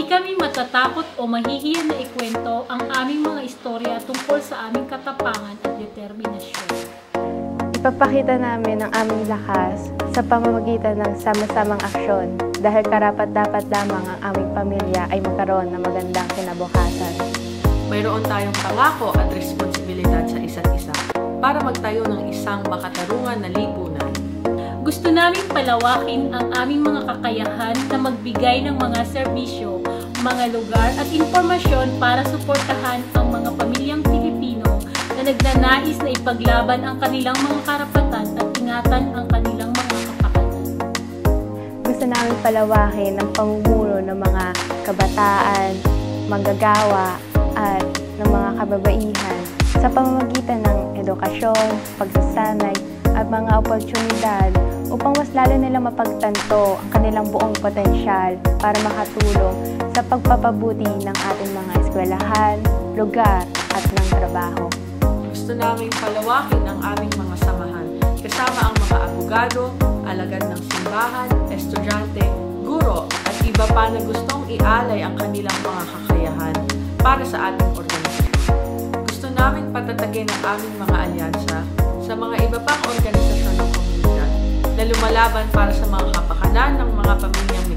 Hindi kami matatakot o mahihiya na ikwento ang aming mga istorya tungkol sa aming katapangan at determinasyon. Ipapakita namin ang aming lakas sa pamamagitan ng sama-samang aksyon dahil karapat-dapat lamang ang aming pamilya ay magkaroon ng magandang kinabukasan. Mayroon tayong pangako at responsibilidad sa isa't isa para magtayo ng isang makatarungan na lipunan. Gusto naming palawakin ang aming mga kakayahan na magbigay ng mga serbisyo, mga lugar at impormasyon para suportahan ang mga pamilyang Pilipino na nagnanais na ipaglaban ang kanilang mga karapatan at ingatan ang kanilang mga kapakanan. Gusto namin palawakin ang pamumuno ng mga kabataan, manggagawa at ng mga kababaihan sa pamamagitan ng edukasyon, pagsasanay at mga oportunidad upang mas lalo nilang mapagtanto ang kanilang buong potensyal para makatulong sa pagpapabuti ng ating mga eskwelahan, lugar at ng trabaho. Gusto naming palawakin ang aming mga samahan kasama ang mga abogado, alagad ng simbahan, estudyante, guro at iba pa na gustong ialay ang kanilang mga kakayahan para sa ating organisasyon. Gusto namin patatagin ang aming mga alyansa sa mga iba pang organisasyon ng komunidad na lumalaban para sa mga kapakanan ng mga pamilyang